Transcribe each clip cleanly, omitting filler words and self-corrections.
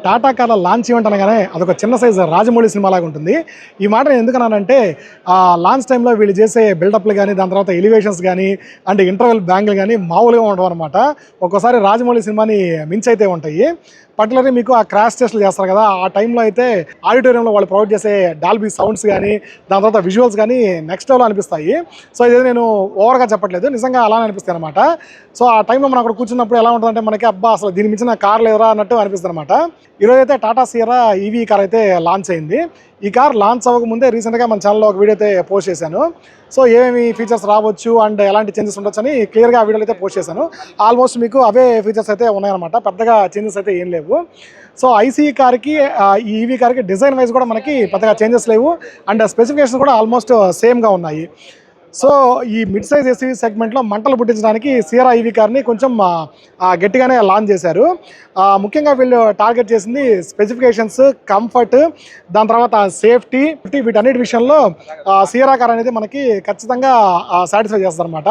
టాటా కార్ల launch event అనగానే అదొక చిన్న సైజు రాజమౌళి సినిమా లాగా ఉంటుంది. ఈ మాట నేను ఎందుకన్నానంటే లాంచ్ టైంలో వీళ్ళు చేసే బిల్డప్లు కానీ, దాని తర్వాత ఎలివేషన్స్ కానీ, అంటే ఇంటర్వెల్ బ్యాంగ్లు కానీ మామూలుగా ఉండవు అనమాట. ఒక్కోసారి రాజమౌళి సినిమాని మించి అయితే ఉంటాయి. పర్టికులర్లీ మీకు ఆ క్రాష్ టెస్ట్లు చేస్తారు కదా, ఆ టైంలో అయితే ఆడిటోరియంలో వాళ్ళు ప్రొవైడ్ చేసే డాల్బీ సౌండ్స్ కానీ, దాని తర్వాత విజువల్స్ కానీ నెక్స్ట్ లెవెల్ అనిపిస్తాయి. సో ఇది నేను ఓవర్గా చెప్పట్లేదు, నిజంగా అలానే అనిపిస్తాయి అనమాట. సో ఆ టైంలో మనం అక్కడ కూర్చున్నప్పుడు ఎలా ఉంటుందంటే మనకి అబ్బా అసలు దీని మించిన కార్ లేదురా అన్నట్టు అనిపిస్తుంది అనమాట. ఈరోజు అయితే టాటా సియరా ఈవీ కార్ అయితే లాంచ్ అయింది. ఈ కార్ లాంచ్ అవ్వకముందే రీసెంట్గా మన ఛానల్లో ఒక వీడియో అయితే పోస్ట్ చేశాను. సో ఏమేమి ఫీచర్స్ రావచ్చు అండ్ ఎలాంటి చేంజెస్ ఉండొచ్చు అని క్లియర్గా ఆ వీడియోలో అయితే పోస్ట్ చేశాను. ఆల్మోస్ట్ మీకు అవే ఫీచర్స్ అయితే ఉన్నాయన్నమాట, పెద్దగా చేంజెస్ అయితే ఏం లేవు. సో ఐసీ కార్కి ఈ ఈవీ కార్కి డిజైన్ వైజ్ కూడా మనకి పెద్దగా చేంజెస్ లేవు అండ్ స్పెసిఫికేషన్స్ కూడా ఆల్మోస్ట్ సేమ్గా ఉన్నాయి. సో ఈ మిడ్ సైజ్ ఎస్యూవీ సెగ్మెంట్లో మంటలు పుట్టించడానికి సియరా ఈవీ కార్ని కొంచెం గట్టిగానే లాంచ్ చేశారు. ముఖ్యంగా వీళ్ళు టార్గెట్ చేసింది స్పెసిఫికేషన్స్, కంఫర్ట్, దాని తర్వాత సేఫ్టీ, వీటన్నిటి విషయంలో సియరా కార్ అనేది మనకి ఖచ్చితంగా సాటిస్ఫై చేస్తారు అనమాట.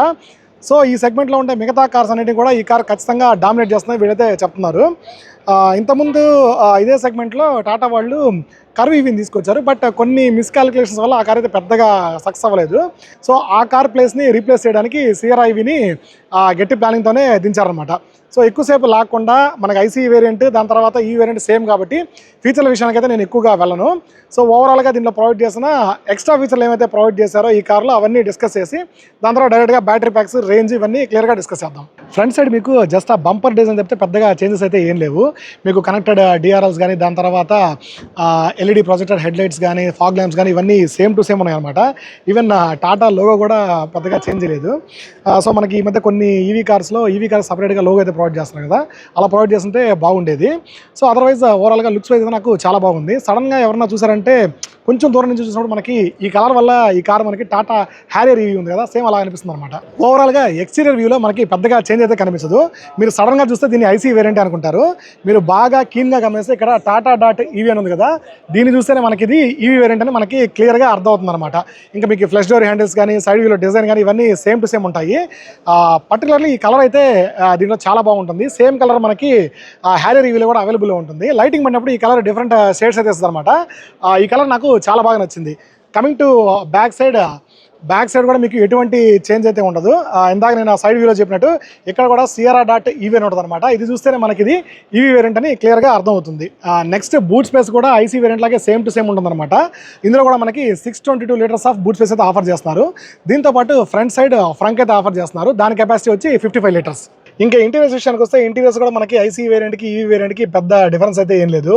సో ఈ సెగ్మెంట్లో ఉండే మిగతా కార్స్ అన్నిటిని కూడా ఈ కార్ ఖచ్చితంగా డామినేట్ చేస్తుందని వీళ్ళైతే చెప్తున్నారు. ఇంతకుముందు ఇదే సెగ్మెంట్లో టాటా వాళ్ళు కర్వ్ ఈవీని తీసుకొచ్చారు, బట్ కొన్ని మిస్కాలిక్యులేషన్స్ వల్ల ఆ కార్ అయితే పెద్దగా సక్సెస్ అవ్వలేదు. సో ఆ కార్ ప్లేస్ని రీప్లేస్ చేయడానికి సియరా ఈవీని గట్టి ప్లానింగ్తోనే దించారనమాట. సో ఎక్కువసేపు లాక్కుండా మనకి ఐసీ వేరియంట్, దాని తర్వాత ఈ వేరియంట్ సేమ్ కాబట్టి ఫీచర్ల విషయానికి అయితే నేను ఎక్కువగా వెళ్ళను. సో ఓవరాల్గా దీంట్లో ప్రొవైడ్ చేసిన ఎక్స్ట్రా ఫీచర్లు ఏమైతే ప్రొవైడ్ చేశారో ఈ కార్లో అవన్నీ డిస్కస్ చేసి దాని తర్వాత డైరెక్ట్గా బ్యాటరీ ప్యాక్స్, రేంజ్ ఇవన్నీ క్లియర్గా డిస్కస్ చేద్దాం. ఫ్రంట్ సైడ్ మీకు జస్ట్ ఆ బంపర్ డిజైన్ చెప్తే పెద్దగా చేంజెస్ అయితే ఏం లేవు. మీకు కనెక్టెడ్ డిఆర్ఎల్స్ కానీ, దాని తర్వాత ఎల్ఈడి ప్రొజెక్టర్ హెడ్లైట్స్ కానీ, ఫాగ్ ల్యాంప్స్ కానీ ఇవన్నీ సేమ్ టు సేమ్ ఉన్నాయన్నమాట. ఈవెన్ టాటా లోగో కూడా పెద్దగా చేంజ్ లేదు. సో మనకి ఈ మధ్య కొన్ని ఈవీ కార్స్ సపరేట్గా లోగో అయితే ప్రొవైడ్ చేస్తున్నారు కదా, అలా ప్రొవైడ్ చేస్తుంటే బాగుండేది. సో అదర్వైజ్ ఓవరాల్గా లుక్స్ వైజ్ నాకు చాలా బాగుంది. సడన్గా ఎవరన్నా చూసారంటే కొంచెం దూరం నుంచి చూసినప్పుడు మనకి ఈ కలర్ వల్ల ఈ కార్ మనకి టాటా హ్యారియర్ ఈవీ ఉంది కదా, సేమ్ అలా అనిపిస్తుంది అనమాట. ఓవరాల్గా ఎక్స్టీరియర్ వ్యూలో మనకి పెద్దగా చేంజ్ అయితే కనిపించదు. మీరు సడన్గా చూస్తే దీన్ని ఐసీ వేరియంట్ అనుకుంటారు. మీరు బాగా క్లీన్గా గమనిస్తే ఇక్కడ టాటా డాట్ ఈవీ అని ఉంది కదా, దీన్ని చూస్తేనే మనకి ఇది ఈవీ వేరియంట్ అని మనకి క్లియర్గా అర్థమవుతుంది అనమాట. ఇంకా మీకు ఫ్లష్ డోర్ హ్యాండిల్స్ కానీ, సైడ్ వ్యూలో డిజైన్ కానీ ఇవన్నీ సేమ్ టు సేమ్ ఉంటాయి. పర్టికులర్లీ ఈ కలర్ అయితే దీంట్లో చాలా బాగుంటుంది. సేమ్ కలర్ మనకి హ్యారియర్ ఈవీలో కూడా అవైలబుల్లో ఉంటుంది. లైటింగ్ పడినప్పుడు ఈ కలర్ డిఫరెంట్ షేడ్స్ అయితే వస్తుంది అనమాట. ఈ కలర్ నాకు చాలా బాగా నచ్చింది. కమింగ్ టు బ్యాక్ సైడ్ కూడా మీకు ఎటువంటి చేంజ్ అయితే ఉండదు. ఇందాక నేను ఆ సైడ్ వ్యూలో చెప్పినట్టు ఇక్కడ కూడా సియరా డాట్ ఈవీ అని ఉంటుంది అనమాట. ఇది చూస్తేనే మనకి ఇది ఈవీ వేరియంట్ అని క్లియర్గా అర్థమవుతుంది. నెక్స్ట్ బూట్ స్పేస్ కూడా ఐసీ వేరియంట్ లాగే సేమ్ టు సేమ్ ఉంటుంది అనమాట. ఇందులో కూడా మనకి 622 లీటర్స్ ఆఫ్ బూట్ స్పేస్ అయితే ఆఫర్ చేస్తున్నారు. దీంతోపాటు ఫ్రంట్ సైడ్ ఫ్రంక్ అయితే ఆఫర్ చేస్తున్నారు. దాని కెపాసిటీ వచ్చి 55 లీటర్స్. ఇంకా ఇంటీరియర్స్ విషయానికి వస్తే ఇంటీరియర్స్ కూడా మనకి ఐసీ వేరియంట్కి ఈవీ వేరియంట్కి పెద్ద డిఫరెన్స్ అయితే ఏం లేదు.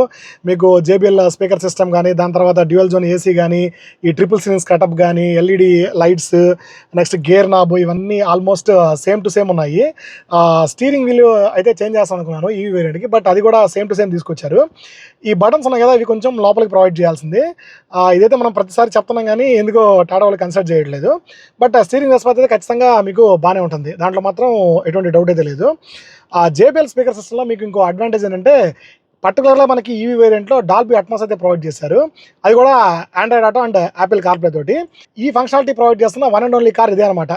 మీకు JBL స్పీకర్ సిస్టమ్ కానీ, దాని తర్వాత డ్యూయల్ జోన్ ఏసీ కానీ, ఈ ట్రిపుల్ సీలింగ్స్ కటప్ కానీ, LED lights, next gear knob ఇవన్నీ ఆల్మోస్ట్ సేమ్ టు సేమ్ ఉన్నాయి. స్టీరింగ్ వీల్ అయితే చేంజ్ చేస్తాను అనుకున్నాను ఈవీ వేరియంట్కి, బట్ అది కూడా సేమ్ టు సేమ్ తీసుకొచ్చారు. ఈ బటన్స్ ఉన్నాయి కదా, ఇవి కొంచెం లోపలికి ప్రొవైడ్ చేయాల్సింది. ఇదైతే మనం ప్రతిసారి చెప్తున్నాం కానీ ఎందుకో టాటా వాళ్ళు కన్సిడర్ చేయట్లేదు. బట్ స్టీరింగ్ రెస్పాన్స్ అయితే ఖచ్చితంగా మీకు బాగానే ఉంటుంది, దాంట్లో మాత్రం ఎటువంటి డౌట్ అయితే లేదు. JBL స్పీకర్ సిస్టంలో మీకు ఇంకో అడ్వాంటేజ్ ఏంటంటే పర్టికులర్గా మనకి ఈవీ వేరియంట్లో డాల్బీ అట్మాస్ అయితే ప్రొవైడ్ చేశారు. అది కూడా Android auto and Apple CarPlay తోటి. ఈ ఫంక్షనాలిటీ ప్రొవైడ్ చేస్తున్న వన్ అండ్ ఓన్లీ కార్ ఇదే అనమాట.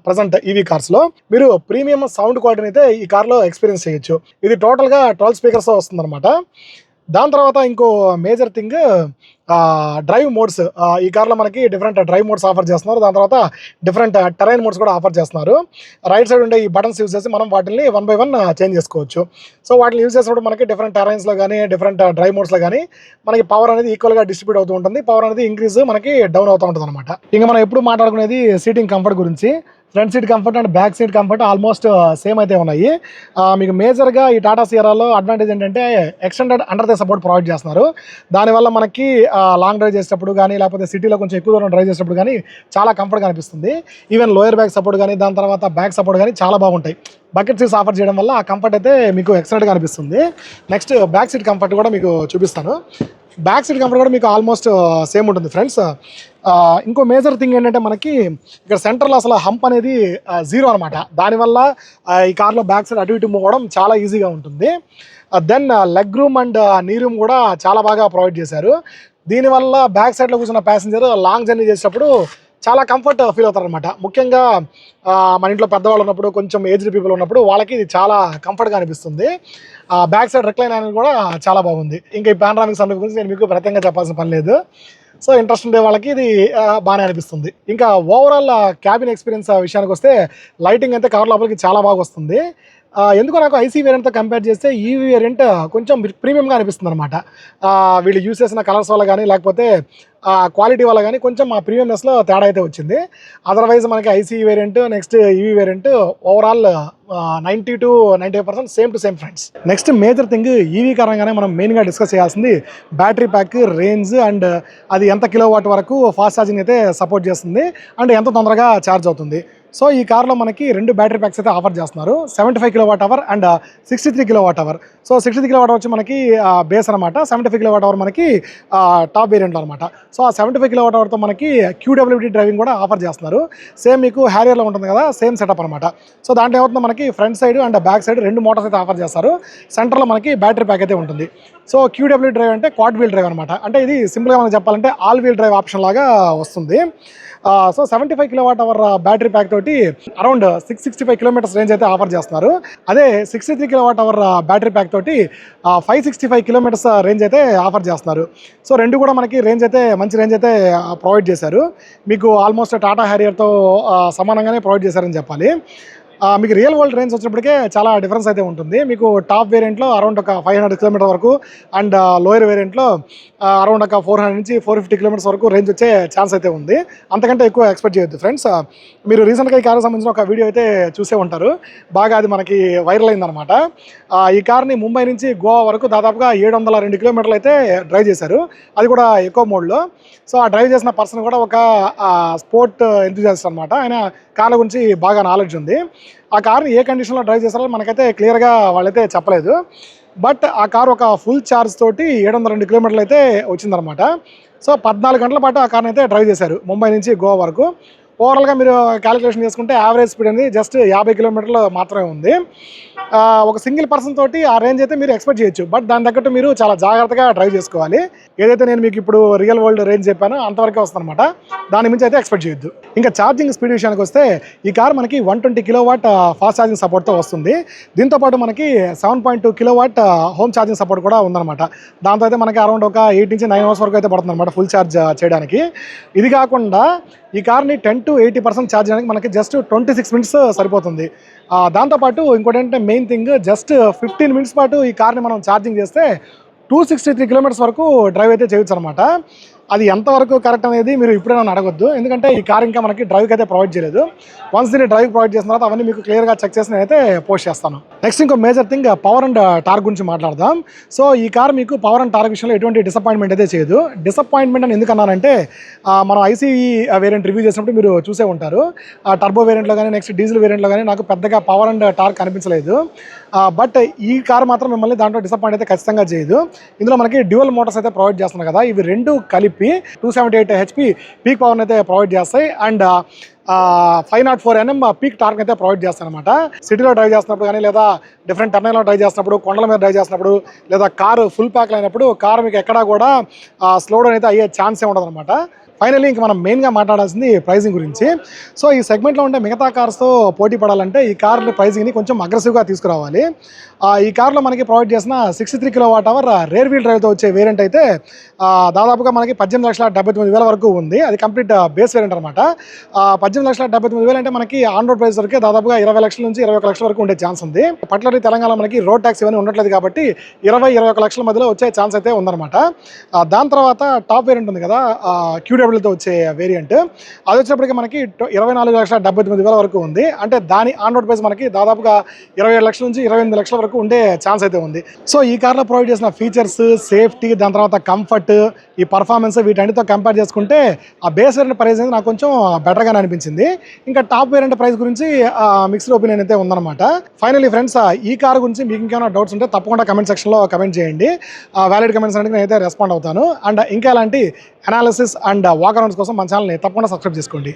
ప్రజెంట్ ఈవీ కార్స్లో మీరు ప్రీమియం సౌండ్ క్వాలిటీని అయితే ఈ కార్లో ఎక్స్పీరియన్స్ చేయొచ్చు. ఇది టోటల్గా 12 స్పీకర్స్ వస్తుంది అనమాట. దాని తర్వాత ఇంకో మేజర్ థింగ్ డ్రైవ్ మోడ్స్. ఈ కార్లో మనకి డిఫరెంట్ డ్రైవ్ మోడ్స్ ఆఫర్ చేస్తున్నారు. దాని తర్వాత డిఫరెంట్ టెరైన్ మోడ్స్ కూడా ఆఫర్ చేస్తున్నారు. రైట్ సైడ్ ఉండే ఈ బటన్స్ యూజ్ చేసి మనం వాటిని 1 by 1 చేంజ్ చేసుకోవచ్చు. సో వాటిని యూజ్ చేసినప్పుడు మనకి డిఫరెంట్ టెరైన్స్లో కానీ, డిఫరెంట్ డ్రైవ్ మోడ్స్లో కానీ మనకి పవర్ అనేది ఈక్వల్గా డిస్ట్రిబ్యూట్ అవుతూ ఉంటుంది. పవర్ అనేది ఇంక్రీజ్, మనకి డౌన్ అవుతూ ఉంటుంది అనమాట. ఇంకా మనం ఎప్పుడు మాట్లాడుకునేది సీటింగ్ కంఫర్ట్ గురించి. Front seat comfort and back seat comfort almost same అయితే ఉన్నాయి. మీకు మేజర్గా ఈ టాటా సియరాలో అడ్వాంటేజ్ ఏంటంటే extended under the support provide చేస్తున్నారు. దానివల్ల మనకి లాంగ్ డ్రైవ్ చేసేటప్పుడు కానీ, లేకపోతే సిటీలో కొంచెం ఎక్కువ దూరం డ్రైవ్ చేసేటప్పుడు కానీ చాలా కంఫర్ట్గా అనిపిస్తుంది. ఈవెన్ లోయర్ బ్యాక్ సపోర్ట్ కానీ, దాని తర్వాత బ్యాక్ సపోర్ట్ కానీ చాలా బాగుంటాయి. బకెట్ సీట్స్ ఆఫర్ చేయడం వల్ల ఆ కంఫర్ట్ అయితే మీకు ఎక్సలెంట్గా అనిపిస్తుంది. నెక్స్ట్ బ్యాక్ సీట్ కంఫర్ట్ కూడా మీకు చూపిస్తాను. బ్యాక్ సీట్ కంఫర్ట్ కూడా మీకు ఆల్మోస్ట్ సేమ్ ఉంటుంది ఫ్రెండ్స్. ఇంకో మేజర్ థింగ్ ఏంటంటే మనకి ఇక్కడ సెంటర్లో అసలు హంప్ అనేది 0 అనమాట. దానివల్ల ఈ కార్లో బ్యాక్ సైడ్ అటు ఇటు మూవ్ అవ్వడం చాలా ఈజీగా ఉంటుంది. దెన్ లెగ్ రూమ్ అండ్ నీ రూమ్ కూడా చాలా బాగా ప్రొవైడ్ చేశారు. దీనివల్ల బ్యాక్ సైడ్లో కూర్చున్న ప్యాసింజర్ లాంగ్ జర్నీ చేసేటప్పుడు చాలా కంఫర్ట్ ఫీల్ అవుతారు అనమాట. ముఖ్యంగా మన ఇంట్లో పెద్దవాళ్ళు ఉన్నప్పుడు, కొంచెం ఏజ్డ్ పీపుల్ ఉన్నప్పుడు వాళ్ళకి ఇది చాలా కంఫర్ట్గా అనిపిస్తుంది. బ్యాక్ సైడ్ రిక్లైన్ అనేది కూడా చాలా బాగుంది. ఇంకా ఈ పానరామిక్ సన్ రూఫ్ గురించి నేను మీకు ప్రత్యేకంగా చెప్పాల్సిన పని లేదు. సో ఇంట్రెస్ట్ ఉండే వాళ్ళకి ఇది బాగానే అనిపిస్తుంది. ఇంకా ఓవరాల్ క్యాబిన్ ఎక్స్పీరియన్స్ విషయానికి వస్తే లైటింగ్ అయితే కార్ లోపలికి చాలా బాగా వస్తుంది. ఎందుకో నాకు ఐసీ వేరియంట్తో కంపేర్ చేస్తే ఈ వేరియంట్ కొంచెం ప్రీమియంగా అనిపిస్తుంది అనమాట. వీళ్ళు యూస్ చేసిన కలర్స్ వల్ల కానీ లేకపోతే క్వాలిటీ వల్ల కానీ కొంచెం ఆ ప్రీమియంనెస్లో తేడా అయితే వచ్చింది. అదర్వైజ్ మనకి IC variant next EV variant overall 90 to 95% same to same friends. Next major thing EV కారణంగానే మనం మెయిన్గా డిస్కస్ చేయాల్సింది బ్యాటరీ ప్యాక్, రేంజ్ అండ్ అది ఎంత కిలోవాట్ వరకు ఫాస్ట్ ఛార్జింగ్ అయితే సపోర్ట్ చేస్తుంది అండ్ ఎంత తొందరగా ఛార్జ్ అవుతుంది. సో ఈ కార్లో మనకి 2 బ్యాటరీ ప్యాక్స్ అయితే ఆఫర్ చేస్తున్నారు. 75 kWh and 63 kWh. So 63 kWh వచ్చి మనకి బేస్ అనమాట, 75 kWh మనకి టాప్ వేరియంట్లో అనమాట. సో ఆ 75 kWhతో మనకి QWD డ్రైవింగ్ కూడా ఆఫర్ చేస్తున్నారు. సేమ్ మీకు హ్యారియర్లో ఉంటుంది కదా, సేమ్ సెటప్ అనమాట. సో దాంట్లో ఏమవుతుంది మనకి front side and back side 2 Motors అయితే ఆఫర్ చేస్తారు. సెంటర్లో మనకి బ్యాటరీ ప్యాక్ అయితే ఉంటుంది. సో QWD డ్రైవ్ అంటే క్వాడ్ వీల్ డ్రైవ్ అనమాట. అంటే ఇది సింపుల్గా మనకు చెప్పాలంటే ఆల్ వీల్ డ్రైవ్ ఆప్షన్ లాగా వస్తుంది. సో 75 kWh బ్యాటరీ ప్యాక్ తోటి అరౌండ్ 665 kilometers రేంజ్ అయితే ఆఫర్ చేస్తున్నారు. అదే 63 kWh బ్యాటరీ ప్యాక్ తోటి 565 kilometers రేంజ్ అయితే ఆఫర్ చేస్తున్నారు. సో రెండు కూడా మనకి రేంజ్ అయితే మంచి రేంజ్ అయితే ప్రొవైడ్ చేశారు. మీకు ఆల్మోస్ట్ టాటా హ్యారియర్తో సమానంగానే ప్రొవైడ్ చేశారని చెప్పాలి. మీకు రియల్ వరల్డ్ రేంజ్ వచ్చినప్పటికే చాలా డిఫరెన్స్ అయితే ఉంటుంది. మీకు టాప్ వేరియంట్లో అరౌండ్ ఒక 500 km వరకు అండ్ లోయర్ వేరియంట్లో అరౌండ్ ఒక 400 నుంచి 450 km వరకు రేంజ్ వచ్చే ఛాన్స్ అయితే ఉంది. అంతకంటే ఎక్కువ ఎక్స్పెక్ట్ చేయొద్దు ఫ్రెండ్స్. మీరు రీసెంట్గా ఈ కార్కి సంబంధించిన ఒక వీడియో అయితే చూసే ఉంటారు, బాగా అది మనకి వైరల్ అయిందనమాట. ఈ కార్ని ముంబై నుంచి గోవా వరకు దాదాపుగా 702 kilometers అయితే డ్రైవ్ చేశారు, అది కూడా ఎకో మోడ్లో. సో ఆ డ్రైవ్ చేసిన పర్సన్ కూడా ఒక స్పోర్ట్ ఎంతూజియాస్ట్ అనమాట. ఆయన కార్ల గురించి బాగా నాలెడ్జ్ ఉంది. ఆ కార్ని ఏ కండిషన్లో డ్రైవ్ చేస్తారో మనకైతే క్లియర్గా వాళ్ళైతే చెప్పలేదు. బట్ ఆ కార్ ఒక ఫుల్ ఛార్జ్ తోటి 702 kilometers అయితే వచ్చిందనమాట. సో 14 గంటల పాటు ఆ కార్ని అయితే డ్రైవ్ చేశారు ముంబై నుంచి గోవా వరకు. ఓవరాల్గా మీరు క్యాలిక్యులేషన్ చేసుకుంటే యావరేజ్ స్పీడ్ అనేది జస్ట్ 50 kilometers మాత్రమే ఉంది. ఒక సింగిల్ పర్సన్ తోటి ఆ రేంజ్ అయితే మీరు ఎక్స్పెక్ట్ చేయొచ్చు, బట్ దాని తగ్గట్టు మీరు చాలా జాగ్రత్తగా డ్రైవ్ చేసుకోవాలి. ఏదైతే నేను మీకు ఇప్పుడు రియల్ వరల్డ్ రేంజ్ చెప్పానో అంతవరకే వస్తుందన్నమాట, దాని మించి అయితే ఎక్స్పెక్ట్ చేయొద్దు. ఇంకా ఛార్జింగ్ స్పీడ్ విషయానికి వస్తే ఈ కార్ మనకి 120 kW ఫాస్ట్ ఛార్జింగ్ సపోర్ట్తో వస్తుంది. దీంతోపాటు మనకి 7.2 kW హోమ్ ఛార్జింగ్ సపోర్ట్ కూడా ఉందన్నమాట. దాంతో అయితే మనకి అరౌండ్ ఒక 8 నుంచి 9 hours వరకు అయితే పడుతుంది అనమాట ఫుల్ ఛార్జ్ చేయడానికి. ఇది కాకుండా ఈ కార్ని 10 to 80% ఛార్జ్ చేయడానికి మనకి జస్ట్ 26 minutes సరిపోతుంది. దాంతోపాటు ఇంకోటి ఏంటంటే మెయిన్ థింగ్, జస్ట్ 15 minutes పాటు ఈ కార్ని మనం ఛార్జింగ్ చేస్తే 263 kilometers వరకు డ్రైవ్ అయితే చేయొచ్చు అనమాట. అది ఎంతవరకు కరెక్ట్ అనేది మీరు ఇప్పుడే నన్ను అడగొద్దు, ఎందుకంటే ఈ కార్ ఇంకా మనకి డ్రైవ్కి అయితే ప్రొవైడ్ చేయలేదు. వన్స్ దీన్ని డ్రైవ్ ప్రొవైడ్ చేసిన తర్వాత అవన్నీ మీకు క్లియర్గా చెక్ చేసి నేనైతే పోస్ట్ చేస్తాను. నెక్స్ట్ ఇంకో major thing power and torque గురించి మాట్లాడదాం. సో ఈ కార్ మీకు పవర్ అండ్ టార్క్ విషయంలో ఎటువంటి డిసప్పాయింట్మెంట్ అయితే చేయదు. డిసప్పాయింట్మెంట్ అని ఎందుకన్నానంటే మనం ఐసీ వేరియంట్ రివ్యూ చేసినప్పుడు మీరు చూసే ఉంటారు, టర్బో వేరియంట్లో కానీ నెక్స్ట్ డీజిల్ వేరియంట్లో కానీ నాకు పెద్దగా పవర్ అండ్ టార్క్ అనిపించలేదు. బట్ ఈ కార్ మాత్రం మిమ్మల్ని దాంట్లో డిసప్పాయింట్ అయితే ఖచ్చితంగా చేయదు. ఇందులో మనకి డ్యూయల్ మోటార్స్ అయితే ప్రొవైడ్ చేస్తున్నారు కదా, ఇవి రెండు కలిపి 278 HP పీక్ పవర్ అయితే ప్రొవైడ్ చేస్తాయి అండ్ 504 Nm పీక్ టార్క్ అయితే ప్రొవైడ్ చేస్తాయి అనమాట. సిటీలో డ్రైవ్ చేస్తున్నప్పుడు కానీ లేదా డిఫరెంట్ టర్నైల్లో డ్రైవ్ చేస్తున్నప్పుడు, కొండల మీద డ్రైవ్ చేస్తున్నప్పుడు లేదా కారు ఫుల్ ప్యాక్ అయినప్పుడు కారు మీకు ఎక్కడా కూడా స్లో డౌన్ అయితే అయ్యే ఛాన్సే ఉండదు అనమాట. ఫైనల్లీ ఇంక మనం మెయిన్గా మాట్లాడాల్సింది ప్రైసింగ్ గురించి. సో ఈ సెగ్మెంట్లో ఉండే మిగతా కార్స్తో పోటీ పడాలంటే ఈ కార్ ప్రైసింగ్ని కొంచెం అగ్రెసివ్గా తీసుకురావాలి. ఈ కార్లో మనకి ప్రొవైడ్ చేసిన 63 kWh రేర్ వీల్ డ్రైవ్తో వచ్చే వేరియంట్ అయితే దాదాపుగా మనకి 18,79,000 వరకు ఉంది. అది కంప్లీట్ బేస్ వేరియంట్ అనమాట. 18,79,000 అంటే మనకి ఆన్ రోడ్ ప్రైస్ వరకే దాదాపుగా 20 లక్షల నుంచి 21 లక్షల వరకు ఉండే ఛాన్స్ ఉంది. పర్టికులర్లీ తెలంగాణ మనకి రోడ్ ట్యాక్స్ ఇవన్నీ ఉండట్లేదు కాబట్టి 20-21 లక్షల మధ్యలో వచ్చే ఛాన్స్ అయితే ఉందన్నమాట. దాని తర్వాత టాప్ వేరియంట్ ఉంది కదా QWతో వచ్చే వేరియంట్, అది వచ్చినప్పటికీ మనకి 24,79,000 వరకు ఉంది. అంటే దాని ఆన్ రోడ్ ప్రైస్ మనకి దాదాపుగా 27 లక్షల నుంచి 28 లక్షల వరకు ఉండే ఛాన్స్ అయితే ఉంది. సో ఈ కార్లో ప్రొవైడ్ చేసిన ఫీచర్స్, సేఫ్టీ, దాని తర్వాత కంఫర్ట్, ఈ పర్ఫార్మెన్స్ వీటన్నిటితో కంపేర్ చేసుకుంటే ఆ బేస్ వేరియంట్ ప్రైస్ అనేది నాకు కొంచెం బెటర్గానే అనిపించింది. ఇంకా టాప్ వేరియంట్ ప్రైస్ గురించి మిక్స్డ్ ఒపీనియన్ అయితే ఉందన్నమాట. ఫైనల్లీ ఫ్రెండ్స్, ఈ కార్ గురించి మీకు ఇంకేమైనా డౌట్స్ ఉంటే తప్పకుండా కమెంట్ సెక్షన్లో కమెంట్ చేయండి. వ్యాలిడ్ కమెంట్స్ అనేది నేనైతే రెస్పాండ్ అవుతాను. అండ్ ఇంకా ఇలాంటి అనాలిసిస్ అండ్ వాక్ అరౌండ్స్ కోసం మన ఛానల్ని తప్పకుండా సబ్స్క్రైబ్ చేసుకోండి.